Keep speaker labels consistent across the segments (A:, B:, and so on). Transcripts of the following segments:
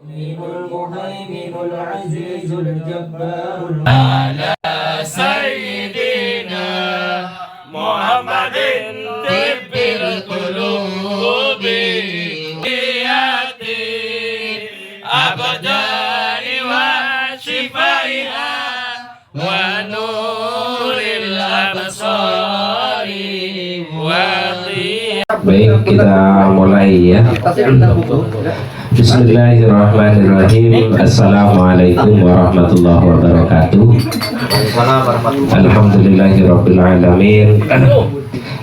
A: المهيمن العزيز الجبار
B: على سيدنا محمد طب القلوب أبدان وشفائها ونور الأبصار
C: Baik, kita mulai ya. Bismillahirrahmanirrahim. Assalamualaikum warahmatullahi wabarakatuh. Alhamdulillahirabbil alamin.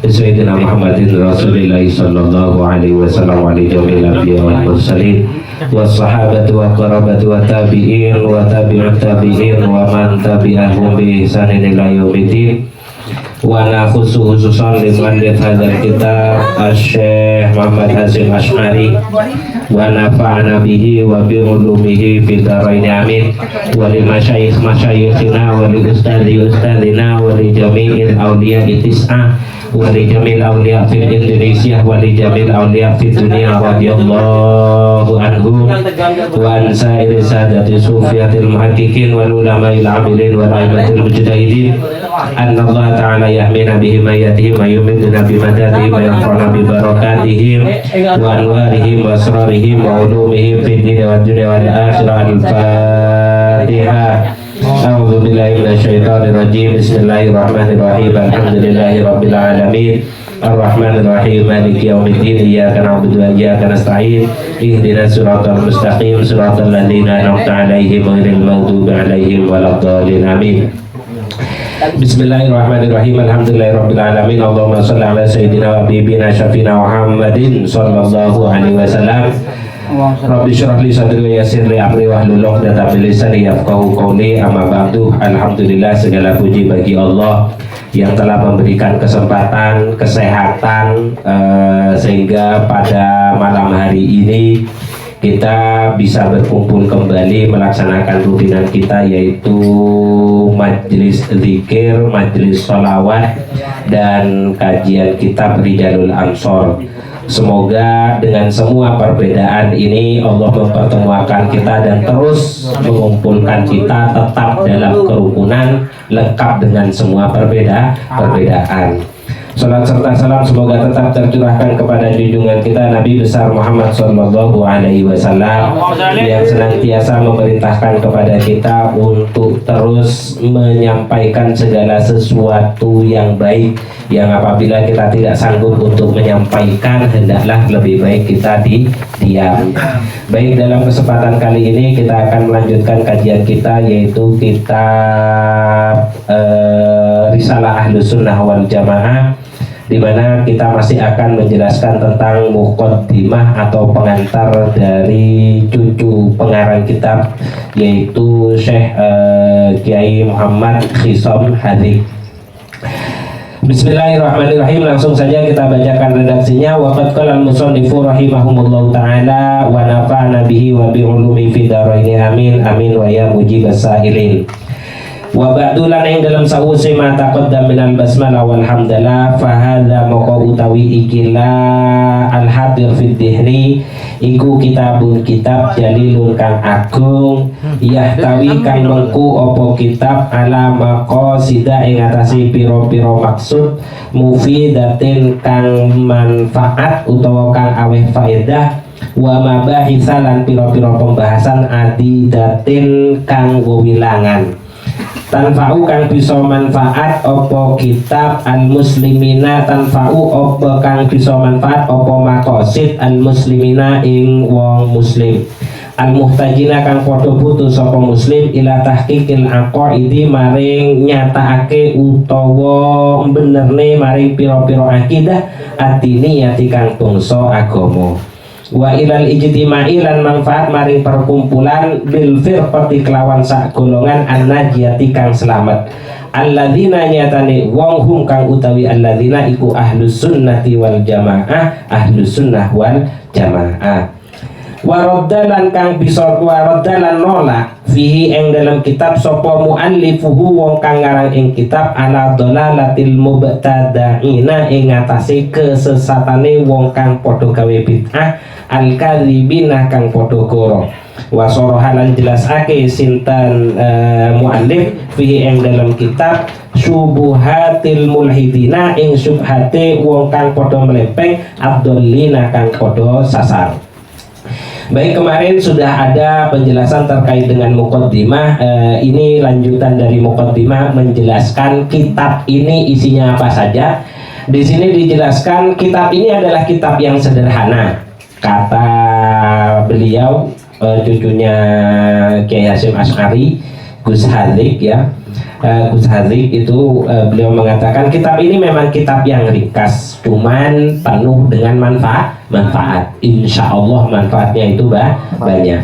C: Sayyidina Muhammadin Rasulillah sallallahu alaihi wasallam wa ali jamil anbiya wal mursalin wassahabati wa qarabati wa tabi'in wa tabi'ut tabi'in wa man tabi'ahum bi ihsanin ila yaumiddin. Wa ana khususan liman hadzal kitab Asy-Syaikh Muhammad Hasyim Asy'ari wa nafa'ana bihi wa bi ulumihi fid dharain amin wa lil masyayikhina wa lil ustadzina wa li jami'il awliya'i tis'ah wa li jamil awliya fil Indonesia wa li jamil awliya fid dunya radhiyallahu anhum wa an sa'iri sadati sufiyatil muhaqqiqin wal ulama'il amilin wal aimatil mujtahidin anna Allah ta'ala yahmina bihim ayatihim wa yumiduna bimadadihim wa yanfa'una bibarakatihim wa anwarihim wa asrarihim wa ulumihim fid dunya wal akhirah. Al-Fatihah. A'udzu billahi minasyaitonir rajim. Bismillahirrahmanirrahim. Alhamdulillahirabbil alamin. Ar-Rahmanir Rahim. Maliki yaumiddin. Iyyaka na'budu wa iyyaka nasta'in. Ihdinas siratal mustaqim. Siratal ladzina an'amta 'alaihim ghairil maghdubi 'alaihim waladdallin. Amin. Bismillahirrahmanirrahim. Alhamdulillahirabbil alamin. Allahumma shalli ala sayyidina wa habibina syafina Muhammadin sallallahu alaihi wasallam. Rabbi syrah li sadri wa yassir li amri wahlul 'uqdatam min lisani yafqahu qawli. Amma ba'du. Alhamdulillah, segala puji bagi Allah yang telah memberikan kesempatan, kesehatan sehingga pada malam hari ini kita bisa berkumpul kembali melaksanakan rutinan kita, yaitu majelis zikir, majelis sholawat, dan kajian kitab Rijalul Ansor. Semoga dengan semua perbedaan ini Allah mempertemukan kita dan terus mengumpulkan kita tetap dalam kerukunan, lengkap dengan semua perbedaan. Salat serta salam semoga tetap tercurahkan kepada junjungan kita Nabi besar Muhammad sallallahu alaihi wasallam yang senantiasa memerintahkan kepada kita untuk terus menyampaikan segala sesuatu yang baik, yang apabila kita tidak sanggup untuk menyampaikan, hendaklah lebih baik kita diam. Baik, dalam kesempatan kali ini kita akan melanjutkan kajian kita, yaitu kitab Risalah Ahlus Sunnah wal Jamaah, di mana kita masih akan menjelaskan tentang muqaddimah atau pengantar dari cucu pengarang kitab, yaitu Syekh Kiai Muhammad Khisom Hadik. Bismillahirrahmanirrahim. Langsung saja kita bacakan redaksinya. Waqad qala al-musannifu rahimahumullahu ta'ala wa nafa'ana bihi wa bi ulumi fid dharain amin amin wa ya mujibas sa'ilin. Wa ba'dulan yang dalam sa'usi ma taqaddam minal basmalah walhamdalah fa hadza maqau utawi ikila al-hadir fid dihri iku kitabun kitab jalilun kang agung yahtawi kang mengku opo kitab ala maqasida ing atase pira-pira maksud mufidatin kang manfaat utawa kang aweh faedah wa mabahisa lan pira-pira pembahasan adidatin kang wilangan tanfa'u kang bisa manfaat opo kitab al muslimina tanfa'u opo kang bisa manfaat opo makosid al muslimina ing wong muslim al muhtajina kang podo butuh sapa muslim ila tahqiqil aqaidi maring nyatakake utawa benerne maring pira-pira akidah adiniyati kang bangsa agama wa ilal ijtima'i lan manfaat maring perkumpulan bil firqati kelawan sak golongan an-najiyati kang selamat alladzina nyatane wong hum kang utawi alladzina iku ahlus sunnati wal jamaah, ahlus sunnah wal jamaah. Waraddalan kang bisa waraddalan nolak fihi ing dalam kitab sapa muallifuhu wong kang ngarang ing kitab ala dhalalatil mubtada'ina ing atase kesesatane wong kang padha gawe bid'ah al-kadzibina kang padha goro. Wasorohalan jelasake sinten muallif fihi ing dalam kitab syubuhatil mulhidina ing syubhate wong kang padha melempeng abdallina kang padha sasar. Baik, kemarin sudah ada penjelasan terkait dengan muqaddimah. Ini lanjutan dari muqaddimah menjelaskan kitab ini isinya apa saja. Di sini dijelaskan kitab ini adalah kitab yang sederhana. Kata beliau cucunya Kiai Hasyim Asy'ari, Gus Hadik ya. Gus Hadik itu beliau mengatakan kitab ini memang kitab yang ringkas, cuman penuh dengan manfaat. Insya Allah manfaatnya itu banyak.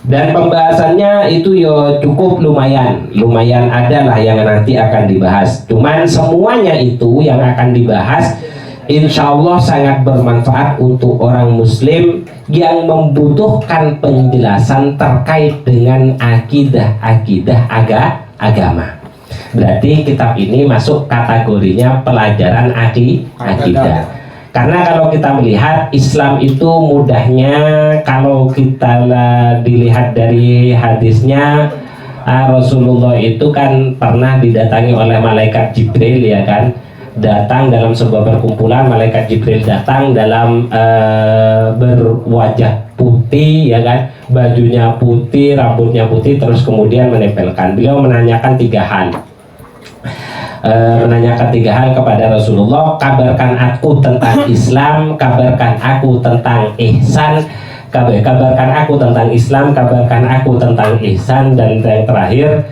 C: Dan pembahasannya itu ya cukup lumayan ada lah yang nanti akan dibahas. Cuman semuanya itu yang akan dibahas insya Allah sangat bermanfaat untuk orang muslim yang membutuhkan penjelasan terkait dengan akidah agama. Berarti kitab ini masuk kategorinya pelajaran akidah. Karena kalau kita melihat Islam itu mudahnya, kalau kita dilihat dari hadisnya, Rasulullah itu kan pernah didatangi oleh malaikat Jibril ya kan, datang dalam sebuah perkumpulan, malaikat Jibril datang dalam berwajah putih ya kan, bajunya putih, rambutnya putih, terus kemudian menempelkan. Beliau menanyakan tiga hal. Kepada Rasulullah, kabarkan aku tentang Islam, kabarkan aku tentang ihsan, kabarkan aku tentang Islam, kabarkan aku tentang ihsan, dan yang terakhir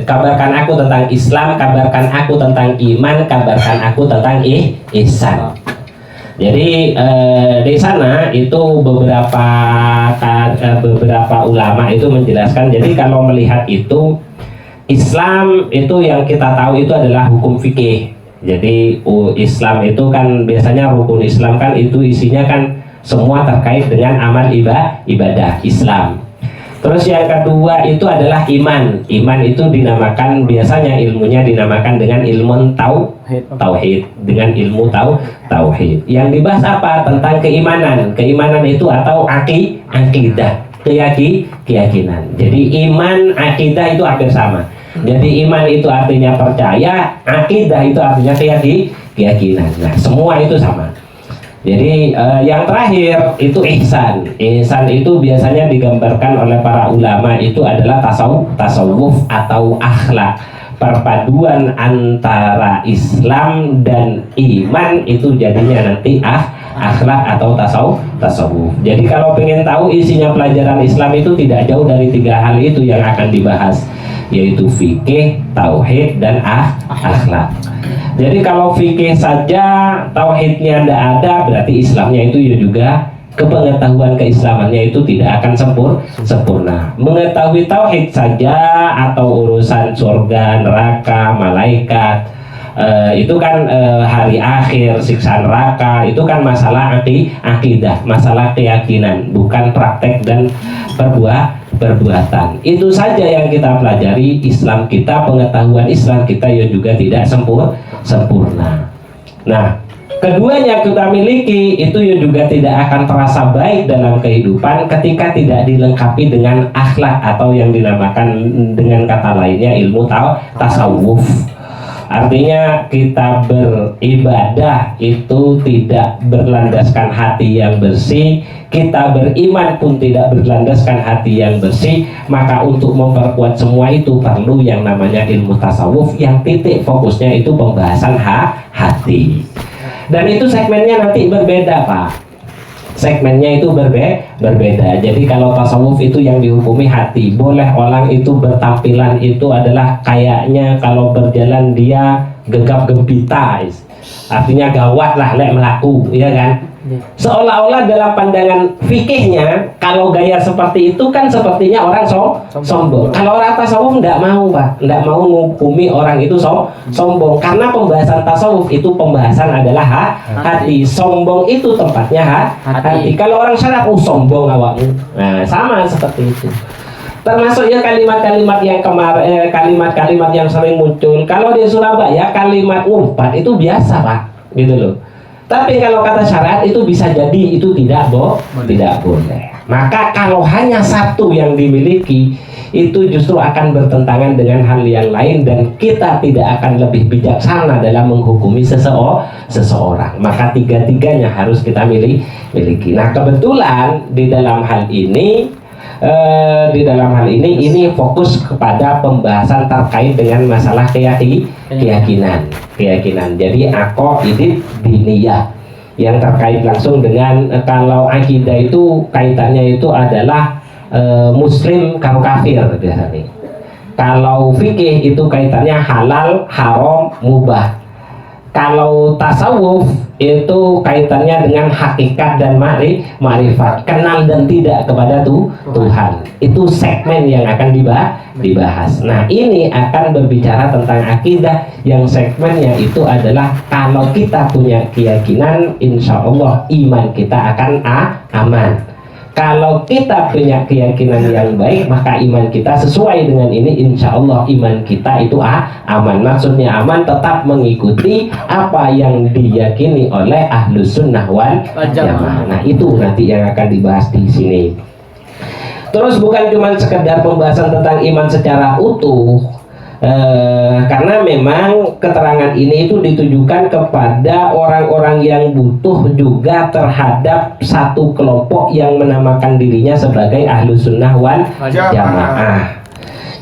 C: kabarkan aku tentang Islam, kabarkan aku tentang iman, kabarkan aku tentang ihsan. Jadi di sana itu beberapa ulama itu menjelaskan. Jadi kalau melihat itu Islam itu yang kita tahu itu adalah hukum fikih. Jadi Islam itu kan biasanya rukun Islam kan itu isinya kan semua terkait dengan amal ibadah Islam. Terus yang kedua itu adalah iman. Iman itu dinamakan biasanya ilmunya dinamakan dengan ilmu tauhid, dengan ilmu tauhid. Yang dibahas apa? Tentang keimanan. Keimanan itu atau akidah, keyakinan. Jadi iman, akidah itu hampir sama. Jadi iman itu artinya percaya, akidah itu artinya keyakinan. Nah, semua itu sama. Jadi yang terakhir itu ihsan. Ihsan itu biasanya digambarkan oleh para ulama itu adalah tasawuf atau akhlak. Perpaduan antara Islam dan iman itu jadinya nanti akhlak atau tasawuf. Jadi kalau pengen tahu isinya pelajaran Islam itu tidak jauh dari tiga hal itu yang akan dibahas, yaitu fikih, tauhid, dan akhlak. Jadi kalau fikih saja tauhidnya tidak ada, berarti Islamnya itu ya juga kepengetahuan keislamannya itu tidak akan sempurna. Mengetahui tauhid saja atau urusan surga, neraka, malaikat, itu kan hari akhir, siksa neraka, itu kan masalah akidah, masalah keyakinan, bukan praktek dan perbuatan. Itu saja yang kita pelajari. Islam kita, pengetahuan Islam kita ya juga tidak sempurna. Nah, keduanya kita miliki itu ya juga tidak akan terasa baik dalam kehidupan ketika tidak dilengkapi dengan akhlak atau yang dinamakan dengan kata lainnya ilmu tasawuf. Artinya kita beribadah itu tidak berlandaskan hati yang bersih, kita beriman pun tidak berlandaskan hati yang bersih. Maka untuk memperkuat semua itu perlu yang namanya ilmu tasawuf yang titik fokusnya itu pembahasan hati. Dan itu segmennya nanti berbeda Pak. Segmennya itu berbeda. Jadi kalau tasawuf itu yang dihukumi hati, boleh orang itu bertampilan itu adalah kayaknya kalau berjalan dia gegap gempita, artinya gawat lah lek melaku, ya kan? Seolah-olah dalam pandangan fikihnya, kalau gaya seperti itu kan sepertinya orang sombong. Kalau orang tasawuf tidak mau, Pak, tidak mau menghukumi orang itu sombong, karena pembahasan tasawuf itu pembahasan adalah hati. Sombong itu tempatnya hati. Kalau orang syaraf, sombong awakmu. Nah, sama seperti itu. Termasuk ya kalimat-kalimat yang kalimat-kalimat yang sering muncul. Kalau di Surabaya kalimat ngumpat itu biasa, Pak, gitu loh. Tapi kalau kata syariat itu bisa jadi itu tidak boleh. Maka kalau hanya satu yang dimiliki itu justru akan bertentangan dengan hal yang lain, dan kita tidak akan lebih bijaksana dalam menghukumi seseorang. Maka tiga-tiganya harus kita miliki. Nah, kebetulan di dalam hal ini ini fokus kepada pembahasan terkait dengan masalah keyakinan. Jadi aqaidah diniyah yang terkait langsung dengan kalau akidah itu kaitannya itu adalah muslim kamu kafir biasanya. Kalau fikih itu kaitannya halal, haram, mubah. Kalau tasawuf itu kaitannya dengan hakikat dan ma'rifat, kenal dan tidak kepada Tuhan. Itu segmen yang akan dibahas. Nah, ini akan berbicara tentang akidah, yang segmennya itu adalah kalau kita punya keyakinan, insya Allah iman kita akan aman. Kalau kita punya keyakinan yang baik, maka iman kita sesuai dengan ini, insya Allah iman kita itu aman. Maksudnya aman tetap mengikuti apa yang diyakini oleh Ahlus Sunnah wal Jamaah. Nah, itu nanti yang akan dibahas di sini. Terus bukan cuma sekedar pembahasan tentang iman secara utuh, karena memang keterangan ini itu ditujukan kepada orang-orang yang butuh juga terhadap satu kelompok yang menamakan dirinya sebagai Ahlus Sunnah wal Jamaah.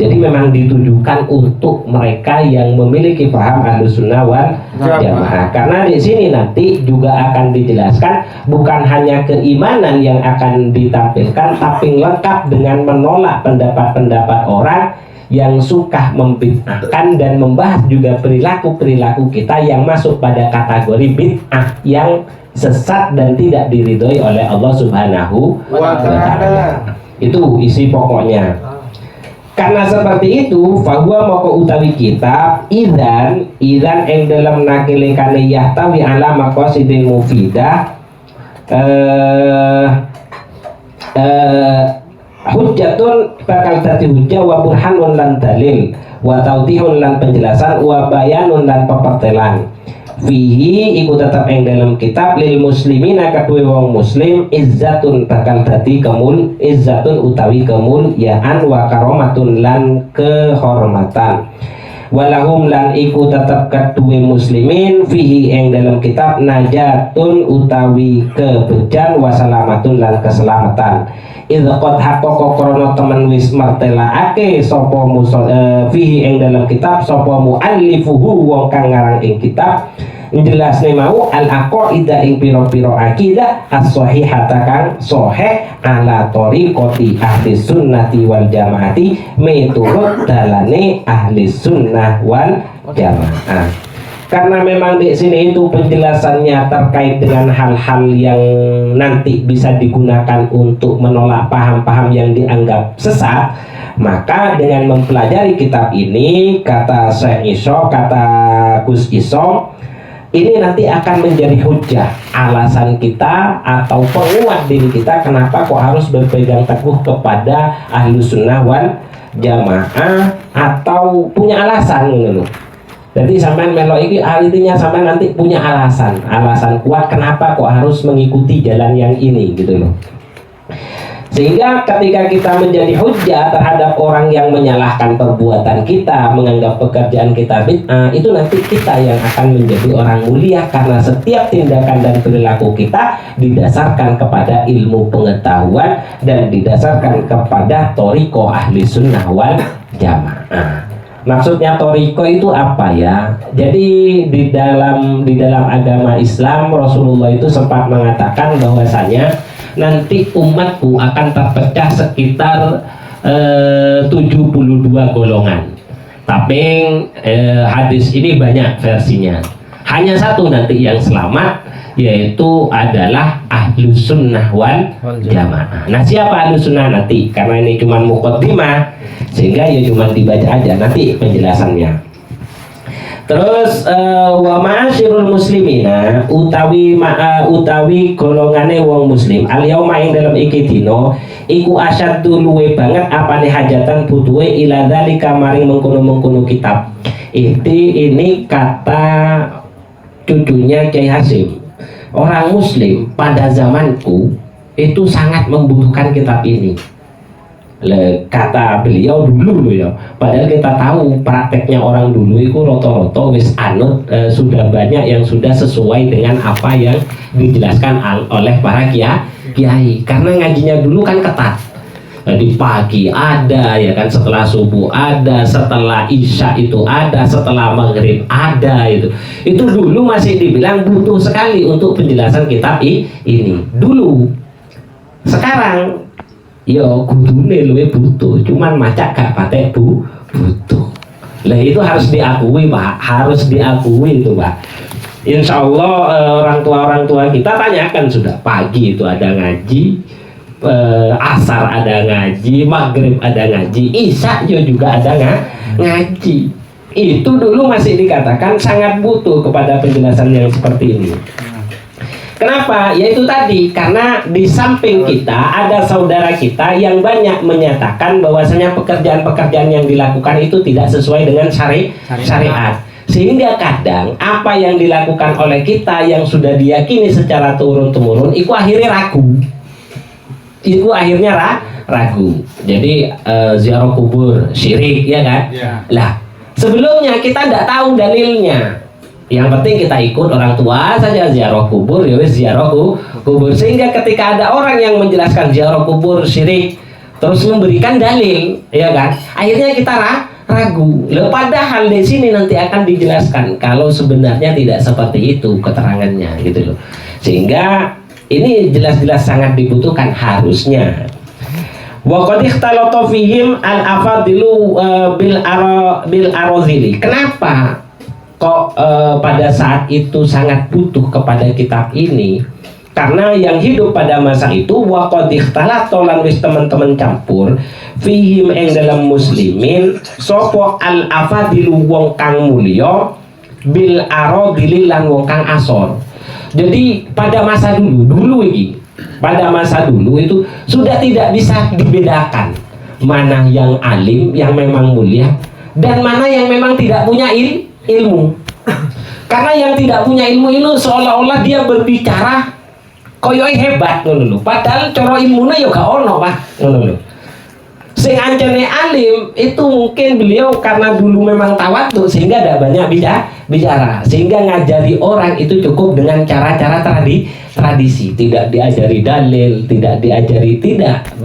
C: Jadi memang ditujukan untuk mereka yang memiliki paham Ahlus Sunnah wal Jamaah. Karena di sini nanti juga akan dijelaskan bukan hanya keimanan yang akan ditampilkan, tapi lengkap dengan menolak pendapat-pendapat orang yang suka membid'ahkan dan membahas juga perilaku-perilaku kita yang masuk pada kategori bid'ah yang sesat dan tidak diridhoi oleh Allah Subhanahu wa Ta'ala. Itu isi pokoknya. Karena seperti itu, fahuwa moko utawi kitab idzan ing dalam nakilikane yahtawi ala maqasidil mufidah hujjatun bakal dadi hujjah wa burhanun lan dalil wa tawdihun lan penjelasan wa bayanun lan pepertelan fihi iku tetap ing dalam kitab lil muslimina kedue wong muslim izzatun bakal dadi izzatun utawi kemuliaan wa karomatun lan kehormatan walahum lan iku tetap kedue muslimin fihi ing dalam kitab najatun utawi kebejan wa salamatun lan keselamatan idza qad haqqaqa krana temen wis martelaake sapa fihi ing dalam kitab sapa muallifuhu wong kang ngarang ing kitab jelasne mau al aqaida ing pira-pira akidah as-sahihata kang sahih ala tariqati ahli sunnati wal jamaati miturut dalane ahli sunnah wal jamaah. Karena memang di sini itu penjelasannya terkait dengan hal-hal yang nanti bisa digunakan untuk menolak paham-paham yang dianggap sesat, maka dengan mempelajari kitab ini, kata Syekh Iso, kata Gus Iso, ini nanti akan menjadi hujah alasan kita atau penguat diri kita kenapa kok harus berpegang teguh kepada Ahlus Sunnah wal Jamaah atau punya alasan gitu. Jadi sampean melo iki artinya sampean nanti punya alasan kuat kenapa kok harus mengikuti jalan yang ini gitu loh. Sehingga ketika kita menjadi hujah terhadap orang yang menyalahkan perbuatan kita, menganggap pekerjaan kita bid'ah, itu nanti kita yang akan menjadi orang mulia karena setiap tindakan dan perilaku kita didasarkan kepada ilmu pengetahuan dan didasarkan kepada thariqah ahli sunnah wal jamaah. Maksudnya thariqah itu apa ya? Jadi di dalam agama Islam Rasulullah itu sempat mengatakan bahwasanya nanti umatku akan terpecah sekitar 72 golongan. Tapi hadis ini banyak versinya. Hanya satu nanti yang selamat, yaitu adalah ahlus sunnah wal jamaah. Nah, siapa ahlus sunnah nanti? Karena ini cuma muqaddimah, sehingga ya cuma dibaca aja nanti penjelasannya. Terus wa ma'asyirul muslimina utawi golongane wong muslim al yauma ing dalam iki dina iku asyaddu luwe banget apane hajatan butuhe ila dzalika maring mengkono-mengkono kitab. Ini kata cucunya Kiai Hasyim. Orang muslim pada zamanku itu sangat membutuhkan kitab ini. Kata beliau dulu ya, padahal kita tahu prakteknya orang dulu itu roto-roto wis anut sudah banyak yang sudah sesuai dengan apa yang dijelaskan oleh para kiai. Karena ngajinya dulu kan ketat. Di pagi ada ya kan, setelah subuh ada, setelah isya itu ada, setelah maghrib ada itu. Itu dulu masih dibilang butuh sekali untuk penjelasan kitab ini dulu. Sekarang yo kudune luwe butuh, cuman maca gak patek butuh. Lah itu harus diakui Pak, harus diakui itu Pak. Insya Allah orang tua kita tanyakan sudah, pagi itu ada ngaji, asar ada ngaji, maghrib ada ngaji, isya juga ada ngaji. Itu dulu masih dikatakan sangat butuh kepada penjelasan yang seperti ini. Kenapa? Yaitu tadi, karena di samping kita ada saudara kita yang banyak menyatakan bahwasanya pekerjaan-pekerjaan yang dilakukan itu tidak sesuai dengan syariat. Sehingga kadang apa yang dilakukan oleh kita yang sudah diyakini secara turun-temurun itu akhirnya ragu. Itu akhirnya ragu. Jadi ziarah kubur syirik, ya kan? Lah, sebelumnya kita tidak tahu dalilnya. Yang penting kita ikut orang tua saja, ziarah kubur ya wis ziarah kubur. Sehingga ketika ada orang yang menjelaskan ziarah kubur syirik terus memberikan dalil, ya kan? Akhirnya kita ragu. Loh, padahal di sini nanti akan dijelaskan kalau sebenarnya tidak seperti itu keterangannya gitu loh. Sehingga ini jelas-jelas sangat dibutuhkan harusnya. Wa qad ikhtalata fihim al-afadilu bil arazili. Kenapa kok pada saat itu sangat butuh kepada kitab ini? Karena yang hidup pada masa itu wa qad ikhtalata lan wis teman-teman campur fihim ing dalam muslimin sapa al-afadilu wong kang mulya bil aradili lan wong kang asor. Jadi pada masa dulu pada masa dulu itu sudah tidak bisa dibedakan mana yang alim yang memang mulia dan mana yang memang tidak punya ilmu. Karena yang tidak punya ilmu itu seolah-olah dia berbicara koyoi hebat ngono lho. Padahal cara ilmune ya gak ono, Pak. Ngono lho. Sing ancene alim itu mungkin beliau karena dulu memang tawadhu sehingga tidak banyak bicara. Sehingga ngajari orang itu cukup dengan cara-cara tradisi, tidak diajari dalil, tidak.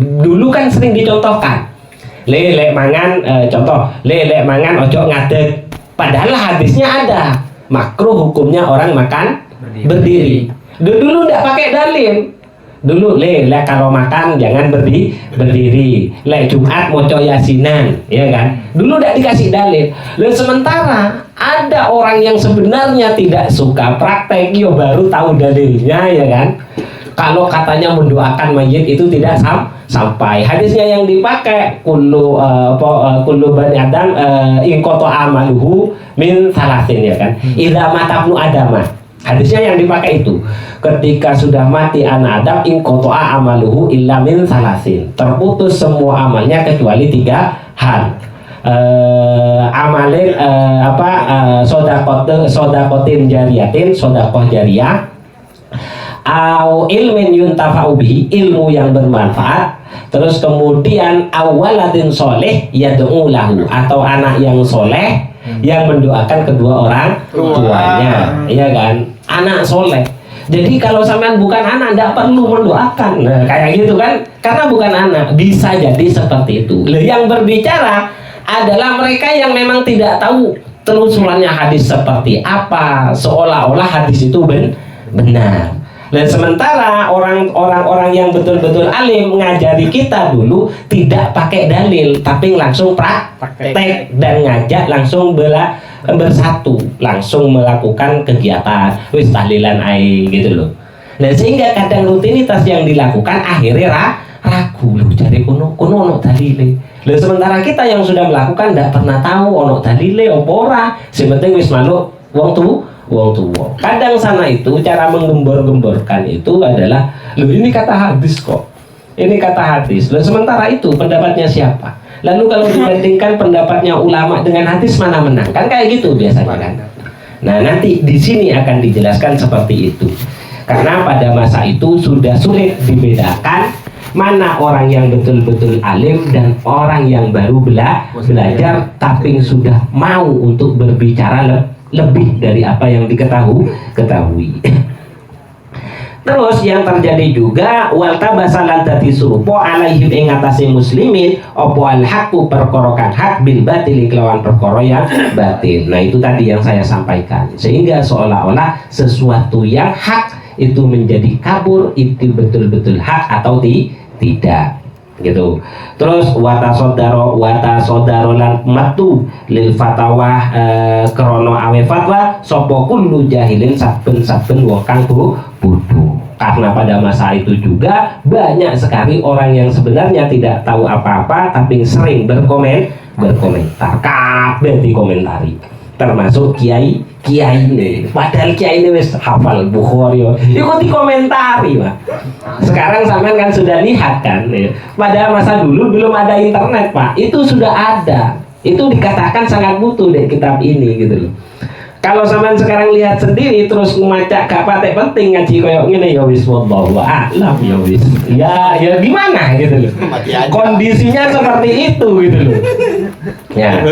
C: Dulu kan sering dicontohkan. Lelek mangan contoh, lelek mangan ojo ngadeg. Padahal hadisnya ada, makruh hukumnya orang makan berdiri. Dulu tidak pakai dalil. Dulu kalau makan jangan berdiri. Jumat moco yasinan, ya kan? Dulu tidak dikasih dalil. Sementara ada orang yang sebenarnya tidak suka praktek, yo baru tahu dalilnya, ya kan? Kalau katanya mendoakan mayit itu tidak sampai. Hadisnya yang dipakai kullu bani adam in qata amaluhu min salasin, ya kan? Idza mata ibnu adama. Hadisnya yang dipakai itu ketika sudah mati anak Adam in qata amaluhu illa min salasin. Terputus semua amalnya kecuali 3 hal. Amalin sodakotin jariyatin, sodakoh jariyah, au ilmin yuntafa'u bihi, ilmu yang bermanfaat. Terus kemudian awaladin soleh yad'u lahu, atau anak yang soleh yang mendoakan kedua orang tuanya, ya kan? Anak soleh. Jadi kalau sampean bukan anak, tidak perlu mendoakan. Nah, kayak gitu kan? Karena bukan anak, bisa jadi seperti itu. Yang berbicara adalah mereka yang memang tidak tahu telusurannya hadis seperti apa, seolah-olah hadis itu benar. Dan sementara orang-orang yang betul-betul alim mengajari kita dulu tidak pakai dalil, tapi langsung praktek dan ngajak langsung bersatu, langsung melakukan kegiatan wis tahlilan ae gitu loh. Nah sehingga kadang rutinitas yang dilakukan akhirnya ragu loh, cari kuno ono dalile. Lah sementara kita yang sudah melakukan tidak pernah tahu ono dalile apa ora. Sing penting wis manuk wong tuwa. Kadang sana itu cara menggembor-gemborkan itu adalah loh ini kata hadis kok. Ini kata hadis. Loh sementara itu pendapatnya siapa? Lalu kalau dibandingkan pendapatnya ulama dengan hadis mana menang? Kan kayak gitu biasanya kan. Nah, nanti di sini akan dijelaskan seperti itu. Karena pada masa itu sudah sulit dibedakan mana orang yang betul-betul alim dan orang yang baru belajar tapi sudah mau untuk berbicara lebih dari apa yang ketahui. Terus yang terjadi juga walta basalan dadi surupo alaihim ing atase muslimin opo al haqqu perkara kang hak bil batil kelawan perkara yang batil. Nah itu tadi yang saya sampaikan. Sehingga seolah-olah sesuatu yang hak itu menjadi kabur itu betul-betul hak atau tidak gitu. Terus wata sodaro lan matu lil fatawa krono awe fatwa sapa kullu jahilin saben wong kang bodoh. Karena pada masa itu juga banyak sekali orang yang sebenarnya tidak tahu apa-apa tapi sering berkomentar kabeh dikomentari, termasuk kiai ini. Padahal kiai ini wis hafal Bukhari ikut dikomentari Pak. Sekarang sampean kan sudah lihat kan pada masa dulu belum ada internet Pak, itu sudah ada, itu dikatakan sangat butuh deh kitab ini gitu loh. Kalau sampean sekarang lihat sendiri terus ngacak gak patek penting ngaji koyo ngene ya wis wallahu a'lam ya wis. Ya gimana gitu loh. Kondisinya seperti itu gitu loh. Ya.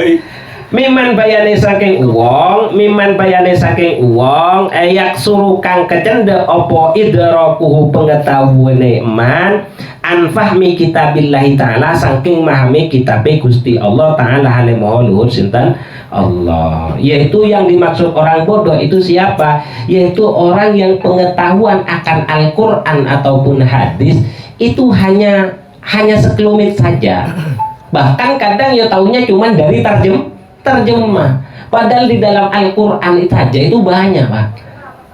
C: Miman bayane saking uwong ayak suruh kang kecendhe apa idrakuhu pengetahuane man an fahmi kitabillahi ta'ala saking memahami kitabe Gusti Allah taala hale maha luhur sinten Allah. Yaitu yang dimaksud orang bodoh itu siapa? Yaitu orang yang pengetahuan akan Al-Qur'an ataupun hadis itu hanya sekelumit saja. Bahkan kadang ya taunya cuma dari terjemah. Padahal di dalam Al-Quran itu aja itu banyak Pak.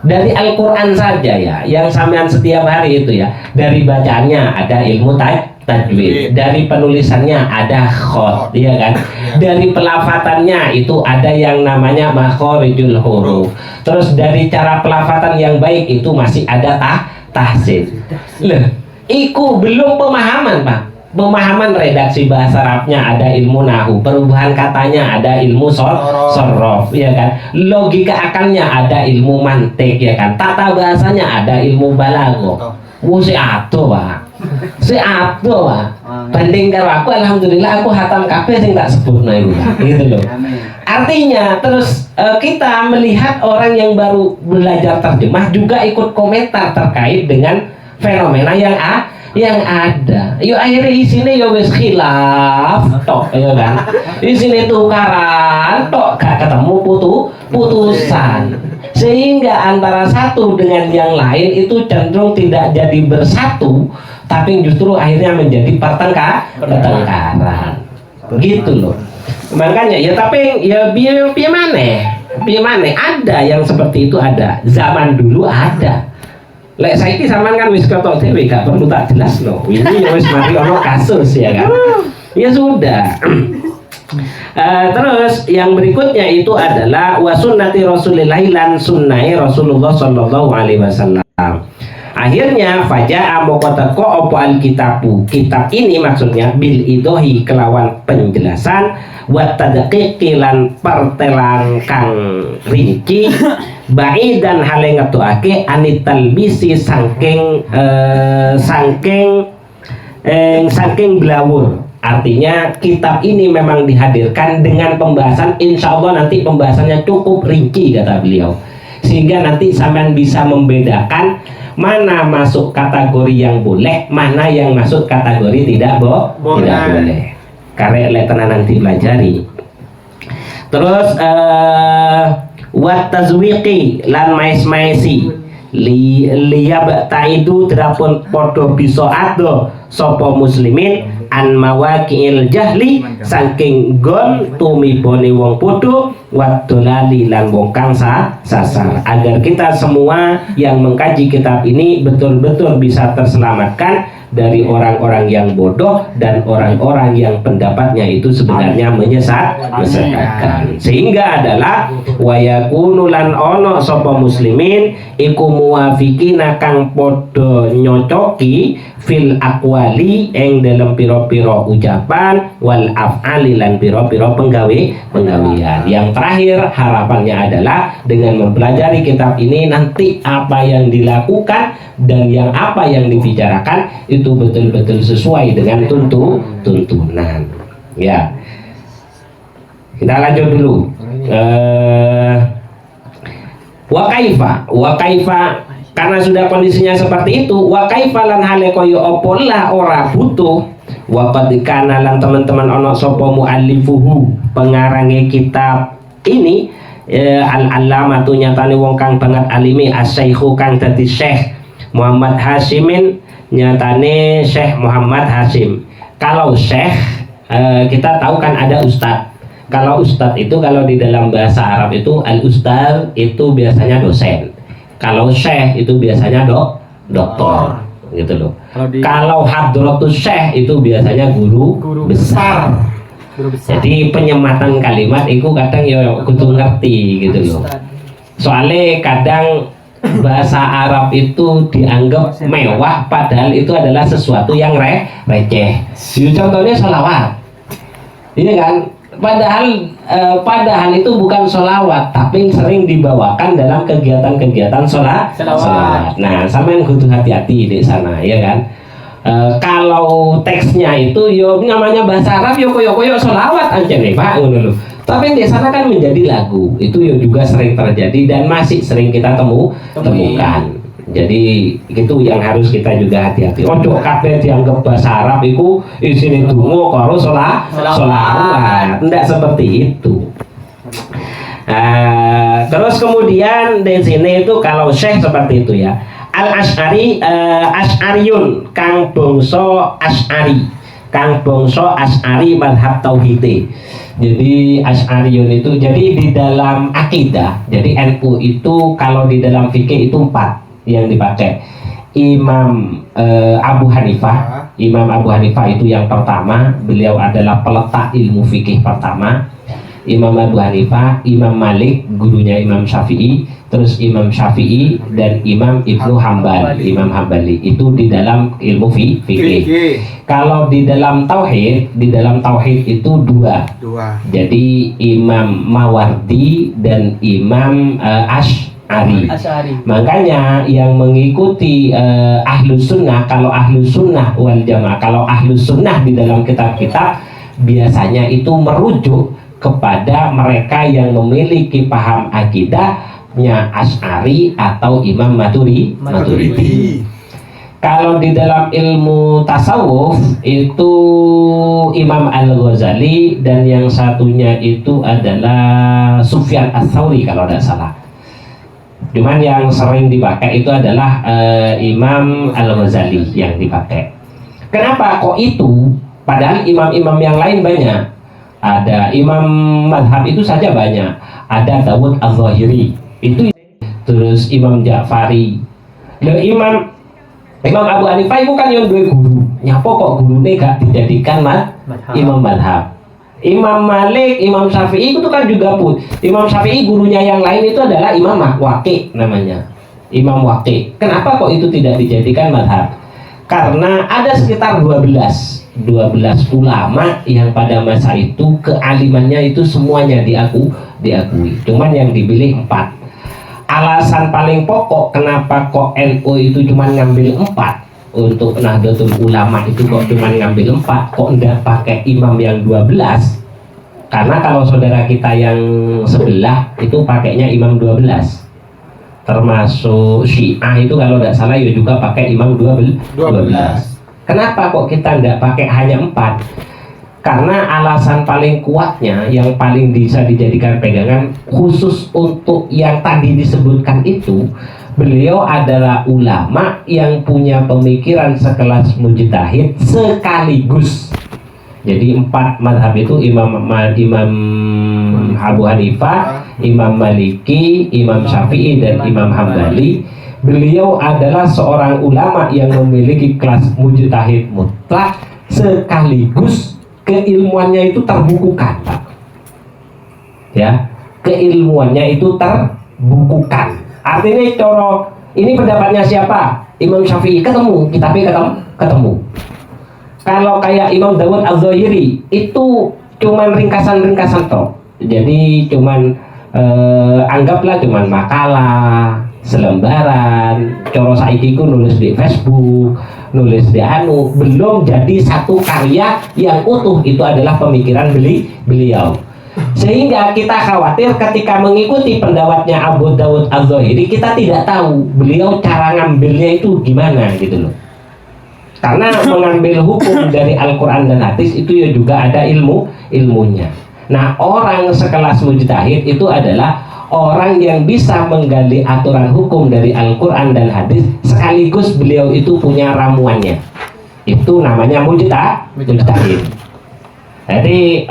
C: Dari Al-Quran saja ya, yang sampean setiap hari itu ya, dari bacaannya ada ilmu tajwid, dari penulisannya ada khot, ya kan? Dari pelafatannya itu ada yang namanya makhorijul huruf. Terus dari cara pelafatan yang baik itu masih ada tahsin. Loh, iku belum pemahaman Pak. Pemahaman redaksi bahasa Arabnya ada ilmu nahu, perubahan katanya ada ilmu sorof, ya kan? Logika akalnya ada ilmu mantik, ya kan? Tata bahasanya ada ilmu balago. Si ato Pak, Banding karo aku, alhamdulillah aku hatam kabeh sing tak sebutno iku, gitu loh. Artinya terus kita melihat orang yang baru belajar terjemah juga ikut komentar terkait dengan fenomena yang ada. Yuk akhirnya isinya ya wis khilaf tok ya kan. Isinya tukaran tok gak ketemu putusan. Sehingga antara satu dengan yang lain itu cenderung tidak jadi bersatu, tapi justru akhirnya menjadi pertengkaran. Begitu loh. Makanya ya tapi ya biar mana ada yang seperti itu ada. Zaman dulu ada. Lek saiki sampean kan wis ketok dhewe gak perlu tak jelas loh. Ini ya wis mari ono kasus ya kan. Ya sudah. Terus yang berikutnya itu adalah wa sunnati Rasulillah lan sunnai Rasulullah sallallahu alaihi wasallam. Akhirnya faja'a moko apa alkitabu. Kitab ini maksudnya bil idohi kelawan penjelasan wa tadqiqi lan pertelang kang rinci ba'idan hale ngetokake anital bisi saking blawur. Artinya kitab ini memang dihadirkan dengan pembahasan, insya Allah nanti pembahasannya cukup rinci kata beliau, sehingga nanti sampean bisa membedakan mana masuk kategori yang boleh, mana yang masuk kategori tidak boleh. Karena tenan nanti pelajari. Terus wat tazwiqi lan mais-maisi liyab taidu drapun podo bisa ado sapa muslimin an mawaqi'il jahli saking gon tumibone wong bodoh wadolali lan wong kang sasar, agar kita semua yang mengkaji kitab ini betul-betul bisa terselamatkan dari orang-orang yang bodoh dan orang-orang yang pendapatnya itu sebenarnya menyesatkan. Sehingga adalah wayakunu lan ono sapa muslimin iku muwafiqina kang padha nyocoki fil aqwali ing dalam pira-pira ucapan wal af'ali lan pira-pira penggawean. Yang terakhir harapannya adalah dengan mempelajari kitab ini nanti apa yang dilakukan dan yang apa yang dibicarakan itu betul-betul sesuai dengan tuntunan. Ya, kita lanjut dulu. Wa kaifa karena sudah kondisinya seperti itu, wa kaifa lan hale kaya apa lah ora butuh wa qad kana lan teman-teman ana sapa muallifuhu pengarange kitab ini al-allamatu nyatane wong kang banget alimi as-syaikhu kang dadi Syekh Muhammad Hashimin, nyatane Syekh Muhammad Hashim. Kalau Syekh kita tahu kan ada Ustadz. Kalau Ustadz itu kalau di dalam bahasa Arab itu al-ustadz itu biasanya dosen. Kalau Syekh itu biasanya doktor gitu loh. Kalau hadratus Syekh itu biasanya guru besar. Jadi penyematan kalimat itu kadang ya kudu ngerti gitu loh. Soalnya kadang bahasa Arab itu dianggap mewah padahal itu adalah sesuatu yang receh. Contohnya sholawat, iya kan? Padahal itu bukan sholawat, tapi sering dibawakan dalam kegiatan-kegiatan sholat. Nah, sama yang kudu hati-hati di sana, ya kan? Kalau teksnya itu yo namanya bahasa Arab yo koyo sholawat aja nih Pak, ngono lho. Tapi di sana kan menjadi lagu, itu yo juga sering terjadi dan masih sering kita temukan. Jadi itu yang harus kita juga hati-hati. Ojo kabeh dianggap bahasa Arab itu isine donga karo sholawat. Tidak seperti itu. Terus kemudian di sini itu kalau Syekh seperti itu ya. Al-Asy'ari Asy'ariyun kang bangsa Asy'ari. Kang bangsa Asy'ari mazhab tauhid. Jadi Asy'ariyun itu jadi di dalam akidah. Jadi NU itu kalau di dalam fikih itu 4 yang dipakai. Imam Abu Hanifah. Imam Abu Hanifah itu yang pertama, beliau adalah peletak ilmu fikih pertama. Imam Abu Hanifah, Imam Malik, gurunya Imam Syafi'i, terus Imam Syafi'i dan Imam Ibnu Hambal, Imam Hambali itu di dalam ilmu fikih. Kalau di dalam tauhid itu dua. Jadi Imam Mawardi dan Imam Asy'ari. Makanya yang mengikuti Ahlus Sunnah, kalau Ahlus Sunnah wal Jamaah, kalau Ahlus Sunnah di dalam kitab-kitab biasanya itu merujuk kepada mereka yang memiliki paham akidahnya Asy'ari atau Imam Maturidi. Kalau di dalam ilmu tasawuf itu Imam Al-Ghazali dan yang satunya itu adalah Sufyan Ats-Tsauri kalau tidak salah. Cuman yang sering dipakai itu adalah Imam Al-Ghazali yang dipakai. Kenapa kok itu? Padahal imam-imam yang lain banyak. Ada imam madhab itu saja banyak. Ada Dawud Az-Zahiri itu, terus Imam Ja'fari. Imam Abu Hanifah itu kan yang dua guru. Nyapa kok gurune gak dijadikan imam madhab. Imam Malik, Imam Syafi'i itu kan juga pun. Imam Syafi'i gurunya yang lain itu adalah Imam Waqi namanya. Imam Waqi. Kenapa kok itu tidak dijadikan madhab? Karena ada sekitar 12 ulama yang pada masa itu kealimannya itu semuanya diakui. Cuman yang dipilih 4. Alasan paling pokok kenapa kok NU itu cuma ngambil 4 untuk Nahdlatul Ulama itu kok cuma ngambil 4, kok enggak pakai imam yang 12? Karena kalau saudara kita yang sebelah itu pakainya imam 12. Termasuk Syiah itu kalau tidak salah ya juga pakai imam 12. Kenapa kok kita tidak pakai hanya 4? Karena alasan paling kuatnya yang paling bisa dijadikan pegangan khusus untuk yang tadi disebutkan itu, Beliau adalah ulama yang punya pemikiran sekelas mujtahid sekaligus. Jadi 4 mazhab itu Imam Abu Hanifah, Imam Maliki, Imam Syafi'i, dan Imam Hambali. Beliau adalah seorang ulama yang memiliki kelas mujtahid mutlak sekaligus keilmuannya itu terbukukan, Pak. Ya, keilmuannya itu terbukukan. Artinya ini pendapatnya siapa? Imam Syafi'i, ketemu, kitabnya ketemu. Kalau kayak Imam Dawud Az-Zahiri itu cuman ringkasan-ringkasan toh. Jadi cuman anggaplah cuman makalah, selembaran, coro saiki ku nulis di Facebook, nulis di belum jadi satu karya yang utuh. Itu adalah pemikiran beliau. Sehingga kita khawatir ketika mengikuti pendapatnya Abu Dawud Az-Zahiri, kita tidak tahu beliau cara ngambilnya itu gimana gitu loh. Karena mengambil hukum dari Al-Quran dan hadis itu ya juga ada ilmunya. Nah, orang sekelas mujtahid itu adalah orang yang bisa menggali aturan hukum dari Al-Quran dan hadis sekaligus beliau itu punya ramuannya. Itu namanya mujtahid. Jadi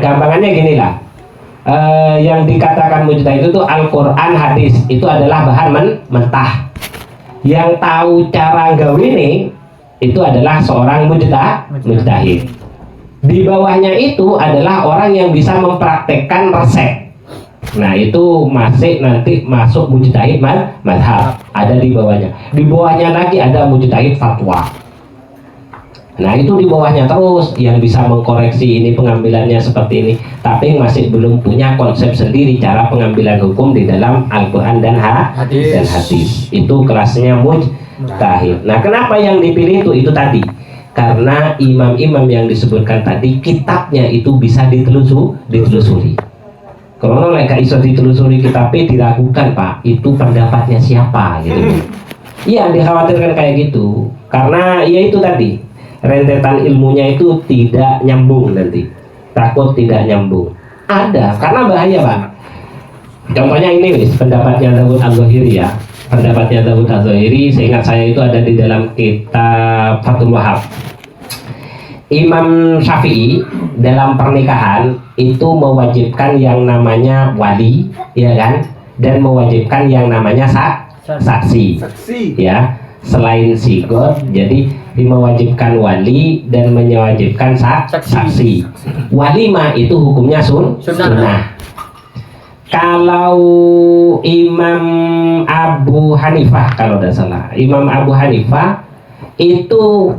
C: gampangannya gini lah. Yang dikatakan mujtahid itu Al-Quran, hadis itu adalah bahan mentah. Yang tahu cara gawine itu adalah seorang mujtahid. Di bawahnya itu adalah orang yang bisa mempraktekkan resep. Nah, itu masih nanti masuk mujtahid madhab. Ada di bawahnya. Di bawahnya lagi ada mujtahid fatwa. Nah, itu di bawahnya terus yang bisa mengkoreksi ini pengambilannya seperti ini, tapi masih belum punya konsep sendiri cara pengambilan hukum di dalam Al-Quran dan hadis. Itu kelasnya mujtahid. Nah, kenapa yang dipilih itu tadi? Karena imam-imam yang disebutkan tadi kitabnya itu bisa ditelusuri. Kalau gak iso ditelusuri kitabnya diragukan, Pak, itu pendapatnya siapa gitu. Iya, dikhawatirkan kayak gitu. Karena ya itu tadi, rentetan ilmunya itu tidak nyambung nanti. Takut tidak nyambung. Ada, karena bahaya, Pak. Contohnya ini pendapatnya Dawud Az-Zahiri ya. Pendapatnya Dawud Az-Zahiri, seingat saya itu ada di dalam kitab Fathul Wahab. Imam Syafi'i dalam pernikahan itu mewajibkan yang namanya wali, ya kan? Dan mewajibkan yang namanya saksi. Ya, selain sigot, jadi mewajibkan wali dan mewajibkan saksi. Walimah itu hukumnya sunnah. Kalau Imam Abu Hanifah, kalau tidak salah, Imam Abu Hanifah itu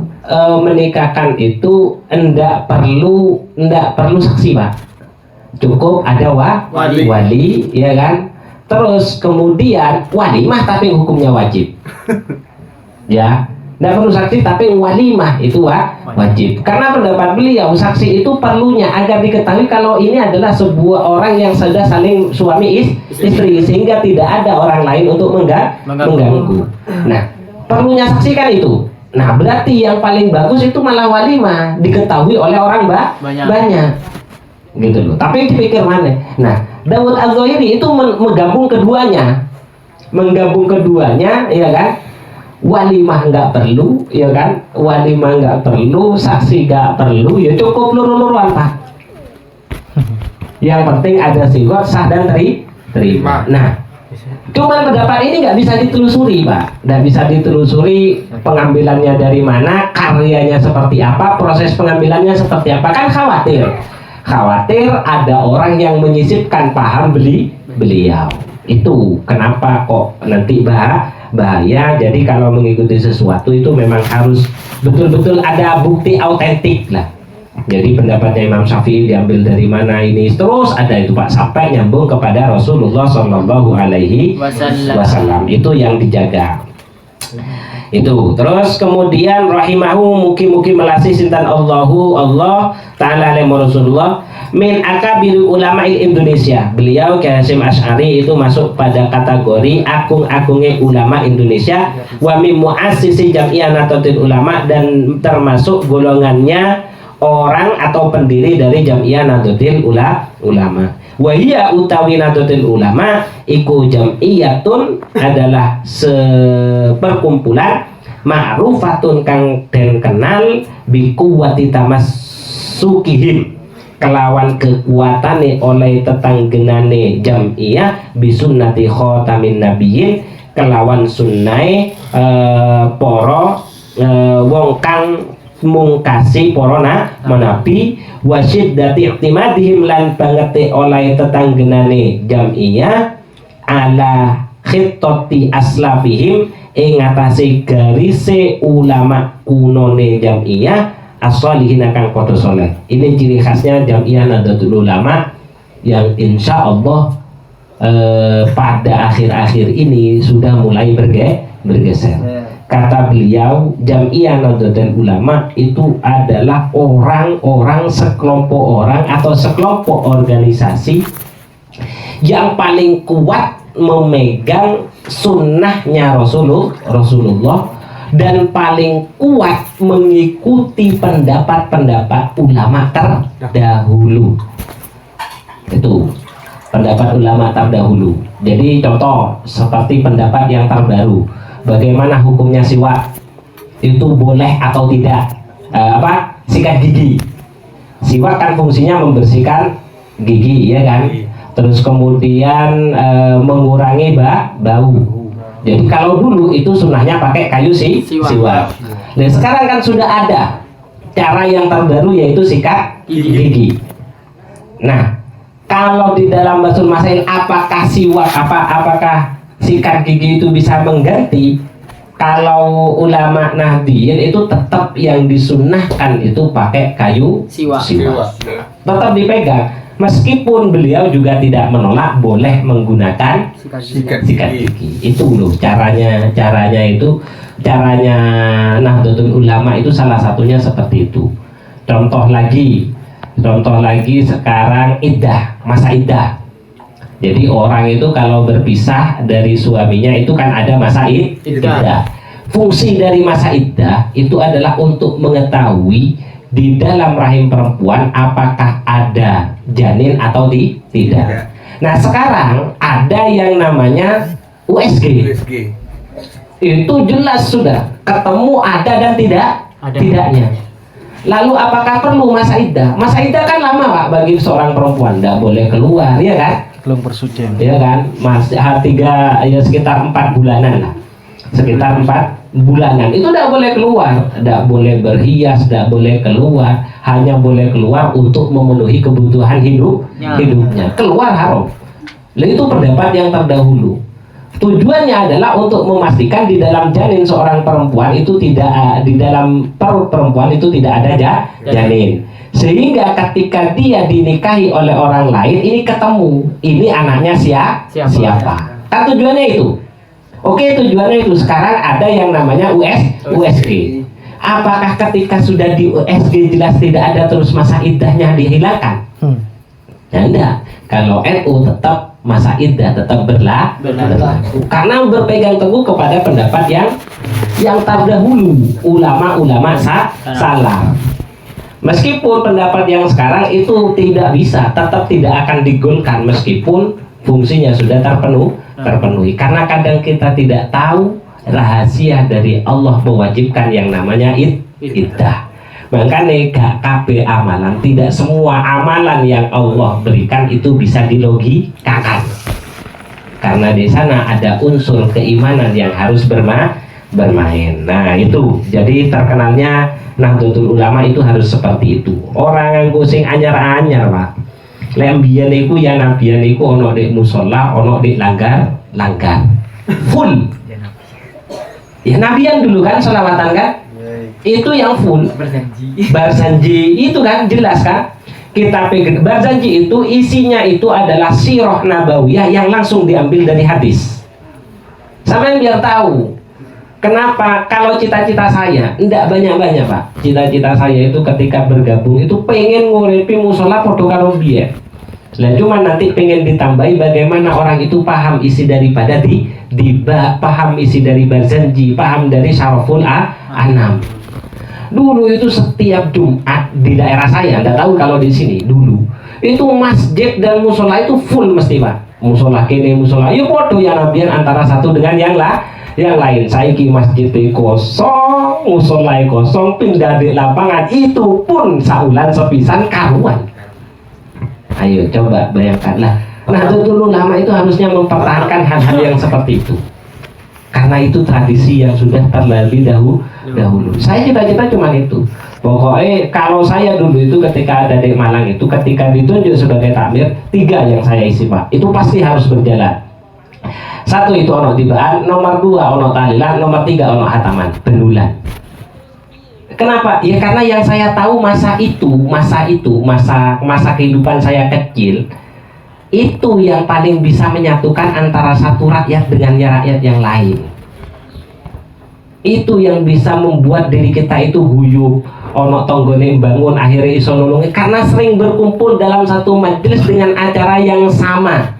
C: menikahkan itu enggak perlu saksi, Pak. Cukup ada wali, ya kan? Terus kemudian walimah tapi hukumnya wajib. Ya, enggak perlu saksi tapi walimah itu wajib. Karena pendapat beliau saksi itu perlunya agar diketahui kalau ini adalah sebuah orang yang sudah saling suami istri, sehingga tidak ada orang lain untuk mengganggu. Nah, perlunya saksi kan itu. Nah, berarti yang paling bagus itu malah walimah, diketahui oleh orang banyak. Gitu loh. Tapi dipikir mana? Nah, Dawud Az-Zahiri itu menggabung keduanya, ya kan? Walimah nggak perlu, ya kan? Walimah nggak perlu, saksi nggak perlu, ya cukup luru-luruan, Pak. Yang penting ada sigot sah dan terima. Nah, cuman pendapat ini nggak bisa ditelusuri, Pak. Nggak bisa ditelusuri pengambilannya dari mana, karyanya seperti apa, proses pengambilannya seperti apa. Kan khawatir ada orang yang menyisipkan paham beliau. Itu kenapa kok nanti bahaya. Jadi kalau mengikuti sesuatu itu memang harus betul-betul ada bukti autentik lah. Jadi pendapatnya Imam Syafi'i diambil dari mana ini, terus ada itu, Pak, sampai nyambung kepada Rasulullah Shallallahu Alaihi Wasallam. Itu yang dijaga. Itu terus kemudian rahimahu mugi-mugi melasi sintan Allah Ta'ala alaihi Rasulullah min akabir ulama Indonesia. Beliau Kiai Hasyim Asy'ari itu masuk pada kategori agung-agungnya ulama Indonesia, wa min muassisi Jam'iyah Nahdlatul Ulama, dan termasuk golongannya orang atau pendiri dari Jam'iyah Nahdlatul Ulama. Wahia utawi Nahdlatul Ulama iku jam'iyatun adalah seperkumpulan ma'rufatun kang den kenal bi quwwati tamassukihim kelawan kekuatane oleh tetanggenane jam'iyah bi sunnati khatamin nabiyyin kelawan sunnai para wong kang mungkasi para nabi wasyiddati i'timadihim lan bangete oleh tetanggenane jam'iyah ala khittati aslafihim ing atase garise ulama kunone jam'iyah as-sholihin kang padha saleh. Ini ciri khasnya jam'iyah Nahdlatul Ulama yang insya Allah pada akhir-akhir ini sudah mulai bergeser. Kata beliau, Jam'iyah Nahdlatul Ulama itu adalah orang-orang, sekelompok orang atau sekelompok organisasi yang paling kuat memegang sunnahnya Rasulullah dan paling kuat mengikuti pendapat-pendapat ulama terdahulu. Itu pendapat ulama terdahulu. Jadi contoh seperti pendapat yang terbaru, bagaimana hukumnya siwak, itu boleh atau tidak? Sikat gigi. Siwak kan fungsinya membersihkan gigi, ya kan? Terus kemudian mengurangi bau. Jadi kalau dulu itu sunnahnya pakai kayu siwak. Dan sekarang kan sudah ada cara yang terbaru yaitu sikat gigi. Nah, kalau di dalam Basul Masail apakah sikat gigi itu bisa mengganti? Kalau ulama Nahdliyin itu tetap yang disunnahkan itu pakai kayu siwak. Tetap dipegang. Meskipun beliau juga tidak menolak boleh menggunakan sikat gigi. Itu loh caranya Nahdlatul Ulama itu salah satunya seperti itu. Contoh lagi sekarang masa iddah. Jadi orang itu kalau berpisah dari suaminya itu kan ada masa iddah. Fungsi dari masa iddah itu adalah untuk mengetahui di dalam rahim perempuan apakah ada janin atau tidak. Nah sekarang ada yang namanya USG. Itu jelas sudah ketemu ada dan tidaknya. Lalu apakah perlu masa iddah? Masa iddah kan lama Pak bagi seorang perempuan, tidak boleh keluar, ya kan?
D: Belum persucian.
C: Ya kan? Sekitar 4 bulanan lah. Sekitar 4 bulanan itu tidak boleh keluar, tidak boleh berhias, tidak boleh keluar, hanya boleh keluar untuk memenuhi kebutuhan hidupnya. Keluar haram. Lalu itu pendapat yang terdahulu. Tujuannya adalah untuk memastikan di dalam janin seorang perempuan itu tidak di dalam perut perempuan itu tidak ada janin. Sehingga ketika dia dinikahi oleh orang lain ini ketemu ini anaknya siapa. Kan tujuannya itu. Oke, tujuannya itu. Sekarang ada yang namanya USG. Apakah ketika sudah di USG jelas tidak ada terus masa iddahnya dihilangkan? Ya enggak. Kalau NU tetap masa iddah tetap berlaku karena berpegang teguh kepada pendapat yang terdahulu ulama-ulama salah. Meskipun pendapat yang sekarang itu tidak bisa, tetap tidak akan digolkan meskipun fungsinya sudah terpenuhi. Karena kadang kita tidak tahu rahasia dari Allah mewajibkan yang namanya iddah. Makanya gak KB amalan, tidak semua amalan yang Allah berikan itu bisa dilogikakan. Karena di sana ada unsur keimanan yang harus bermain. Nah itu, jadi terkenalnya Nahdlatul Ulama itu harus seperti itu. Orang yang sing anyar-anyar Pak. Lek mbiyen iku ya nabiyan iku ono di musola, ono di langgar. Full. Ya nabiyan dulu kan selawatan kan? Itu yang full Barzanji itu kan jelas kan kitab Barzanji itu isinya itu adalah sirah nabawiyah yang langsung diambil dari hadis. Sampai biar tahu kenapa kalau cita-cita saya enggak banyak-banyak Pak. Cita-cita saya itu ketika bergabung itu pengen nguripi musola podo karo biyen. Nah cuma nanti pengen ditambahi bagaimana orang itu paham isi daripada paham isi dari Barzanji, paham dari Syaraful Anam. Dulu itu setiap Jumat di daerah saya, tidak tahu kalau di sini dulu Itu masjid dan musola itu full mesti Pak. Musola kene musola yo podo ya nabian antara satu dengan yang lain. Saiki masjid kosong, musola kosong, pindah di lapangan itu pun saulan sepisan karuan. Ayo coba bayangkanlah. Nahdlatul Ulama itu harusnya mempertahankan hal-hal yang seperti itu. Karena itu tradisi yang sudah terlalui dahulu. Saya cita-cita cuma itu. Pokoknya kalau saya dulu itu ketika ada di Malang itu, ketika ditunjuk sebagai takmir, 3 yang saya isi Pak, itu pasti harus berjalan. 1 itu ono tibaan, nomor 2 ono tahlilan, nomor 3 ono hataman, benulan. Kenapa? Ya karena yang saya tahu masa kehidupan saya kecil, itu yang paling bisa menyatukan antara satu rakyat dengan rakyat yang lain. Itu yang bisa membuat diri kita itu guyup, ono tonggone bangun akhirnya iso nulungi karena sering berkumpul dalam satu majelis dengan acara yang sama.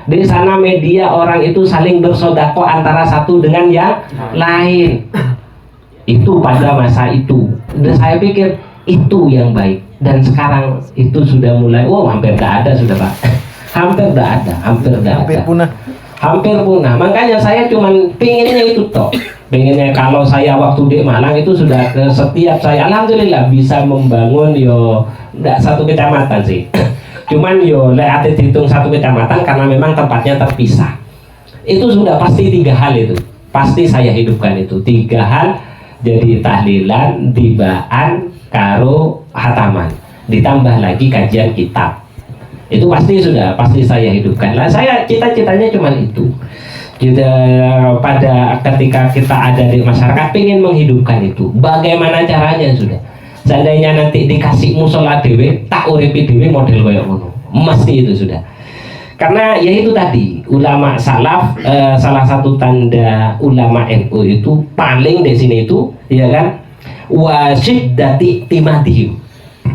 C: Di sana media orang itu saling bersodako antara satu dengan yang lain. Itu pada masa itu. Dan saya pikir itu yang baik. Dan sekarang itu sudah mulai, hampir gak ada sudah Pak. Hampir punah. Makanya saya cuman pinginnya itu toh. Pengennya kalau saya waktu di Malang itu sudah setiap saya alhamdulillah bisa membangun enggak satu kecamatan sih. Cuman lek dihitung satu kecamatan karena memang tempatnya terpisah. Itu sudah pasti 3 hal itu. Pasti saya hidupkan itu 3 hal. Jadi tahlilan, tibaan, karo hataman. Ditambah lagi kajian kitab. Itu pasti saya hidupkan. Lah saya cita-citanya cuma itu. Pada ketika kita ada di masyarakat pengen menghidupkan itu. Bagaimana caranya sudah. Seandainya nanti dikasih musola dewe, tak uripi dewe model koyo ngono. Mesti itu sudah. Karena ya itu tadi ulama salaf salah satu tanda ulama NU itu paling di sini itu ya kan wasyiddati timadihim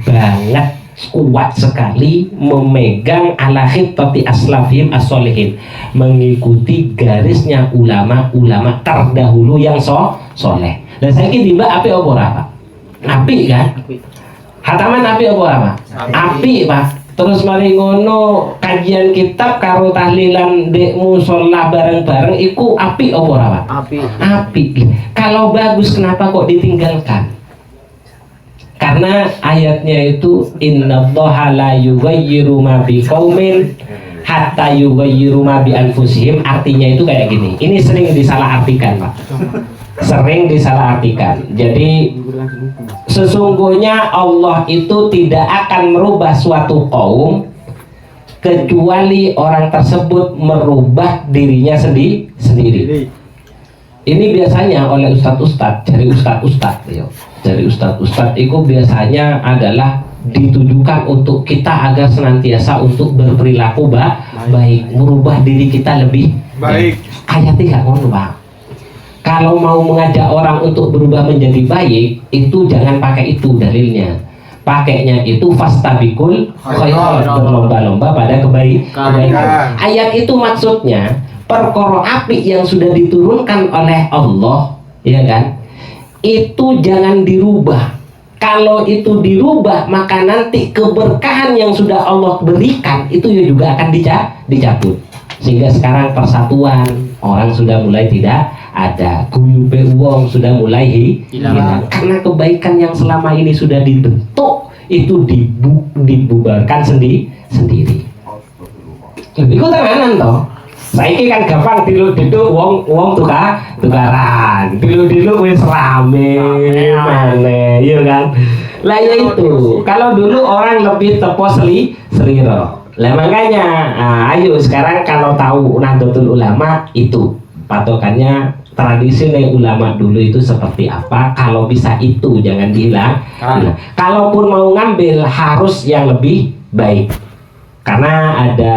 C: banget kuat sekali memegang ala khittati aslafihim as-solihin, mengikuti garisnya ulama-ulama terdahulu yang soleh. Dan saya kira mbak api apa Pak? Api kan? Hataman api apa? Api Pak. Terus mari ngono kajian kitab karo tahlilan di musola bareng-bareng iku api apa Pak? Api. Kalau bagus kenapa kok ditinggalkan? Karena ayatnya itu innallaha la yughayyiru ma biqaumin hatta yughayyiru ma bi anfusihim. Artinya itu kayak gini. Ini sering disalahartikan, Pak. Sering disalahartikan. Jadi sesungguhnya Allah itu tidak akan merubah suatu kaum kecuali orang tersebut merubah dirinya sendiri. Ini biasanya oleh ustadz-ustadz, dari ustadz-ustadz itu biasanya adalah ditujukan untuk kita agar senantiasa untuk berperilaku baik, merubah diri kita lebih baik. Ayatnya nggak ngono Pak. Kalau mau mengajak orang untuk berubah menjadi baik, itu jangan pakai itu dalilnya. Pakainya itu fastabikul khairat, berlomba-lomba pada kebaikan. Ayat itu maksudnya perkara api yang sudah diturunkan oleh Allah, ya kan? Itu jangan dirubah. Kalau itu dirubah, maka nanti keberkahan yang sudah Allah berikan itu juga akan dicabut. Sehingga sekarang persatuan orang sudah mulai tidak ada, guyupe wong sudah mulai hilang. Karena kebaikan yang selama ini sudah dibentuk itu dibubarkan sendiri. Itu tenanan toh. Saiki kan gampang dilu-dilu wong tukaran. Dilu-dilu wis rame maneh, iya kan? Lah ya itu. Kalau dulu orang lebih tepo seliro. Lah makanya ayo sekarang kalau tahu Nahdlatul Ulama itu patokannya tradisi dari ulama dulu itu seperti apa. Kalau bisa itu jangan dihilang. Kalaupun mau ngambil harus yang lebih baik. Karena ada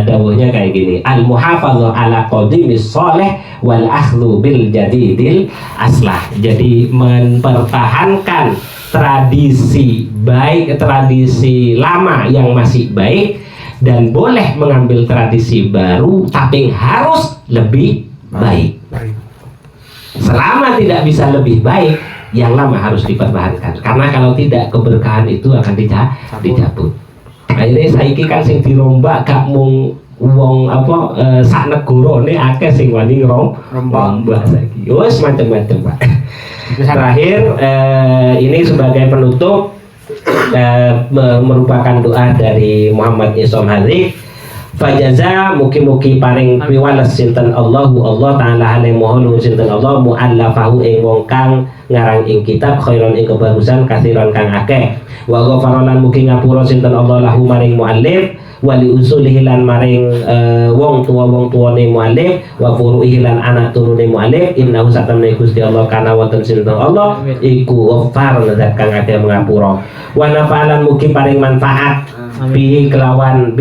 C: dawuhnya kayak gini, al-muhafadhu ala qadimis sholeh wal akhdhu bil jadidil aslah. Jadi mempertahankan tradisi baik, tradisi lama yang masih baik, dan boleh mengambil tradisi baru tapi harus lebih baik. Selama tidak bisa lebih baik, yang lama harus dipertahankan. Karena kalau tidak, keberkahan itu akan dicabut. Akhirnya saiki kan sing dirombak gak mung wong apa sak negara ini akeh sing wani rombak saiki. Wes macam-macam Pak. Terakhir ini sebagai penutup merupakan doa dari Muhammad Isom Hadik. Fajaza mugi-mugi paring piwales sinten Allahu Allah taala hale mohon sinten Allah muallafahu ing wong kang ngarang ing kitab khairon ing kebagusan kathiron kang akeh wa ghafarolan mugi ngapura sinten Allah lahu maring muallif wali usulihi lan maring wong tuwane muallif wa furu'ihi lan anak turune muallif innahu satamne Gusti Allah kana wonten sinten Allah iku ghafar zat kang akeh ngapura wa nafa'alan mugi paring manfaat bihi kelawan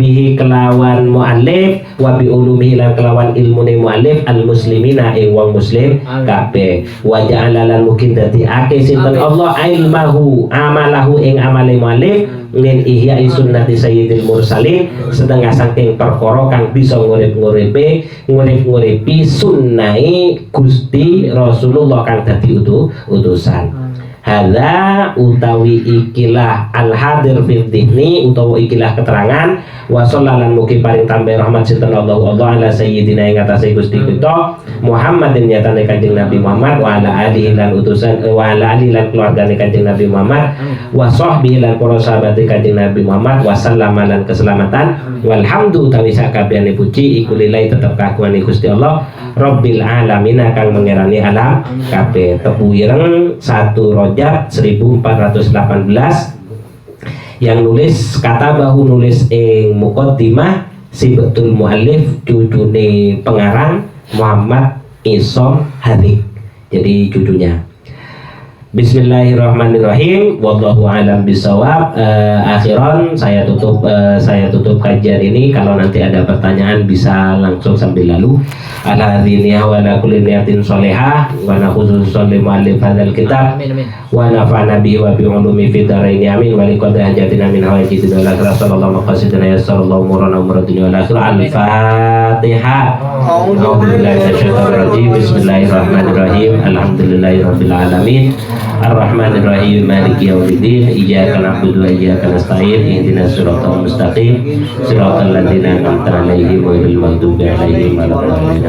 C: muallif wa bi ulumihi lan kelawan ilmune muallif al muslimina ing wong muslim kabeh wa ja'alalan mungkin dadi akeh sinten Allah ilmahu amalahu ing amale muallif min ihya sunnati sayyidil mursalin setengah saking perkara kang bisa ngurip-nguripi sunnahe Gusti Rasulullah kang dadi utusan. Hadza utawi ikilah al hadir fil dhihni utawa ikilah keterangan wa sallallahu mugi paring tambah rahmat sinten Allah ala sayyidina ing atase Gusti kita Muhammadin nyatane Kanjeng Nabi Muhammad wa ala alihi lan utusan wa ala alihi lan keluargane Kanjeng Nabi Muhammad wa sahbihi lan para sahabat Kanjeng Nabi Muhammad wa sallama lan keselamatan walhamdu utawi sakabehane puji iku lillahi tetep kagungan Gusti Allah Rabbil alamin kang mengerani alam kabeh tebu ireng 1 Rajab 1418 yang nulis kata bahu nulis muqaddimah si betul muallif cucune pengarang Muhammad Isom Hadik jadi cucunya. Bismillahirrahmanirrahim. Wallahu a'lam bishawab. Akhiran saya tutup kajian ini. Kalau nanti ada pertanyaan bisa langsung sambil lalu. Ala hadiniya wa ala kulli niyatin sholihah wa nakhususun li mu'allif hadzal kitab wa nafa'ana bihi wa bi ulumi fid dharain amin wa liqad hajatina min hawaijidil akhirah sallallahu maqasidina yassarallahu umurana umuratina wal akhirah al-fatihah. A'udzubillahi minasyaitonir rajim. Bismillahirrahmanirrahim. Alhamdulillahirabbil alamin. Ar-Rahmanir-Rahim Maliki yaumiddin Iyyaka na'budu wa iyyaka nasta'in ihdinas siratal mustaqim siratal ladzina an'amta 'alaihim ghairil maghdubi 'alaihim waladdallin.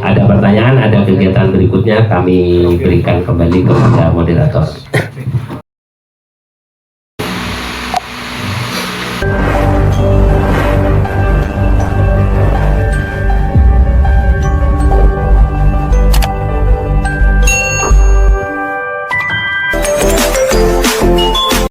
C: Ada pertanyaan, ada kegiatan berikutnya kami berikan kembali kepada moderator.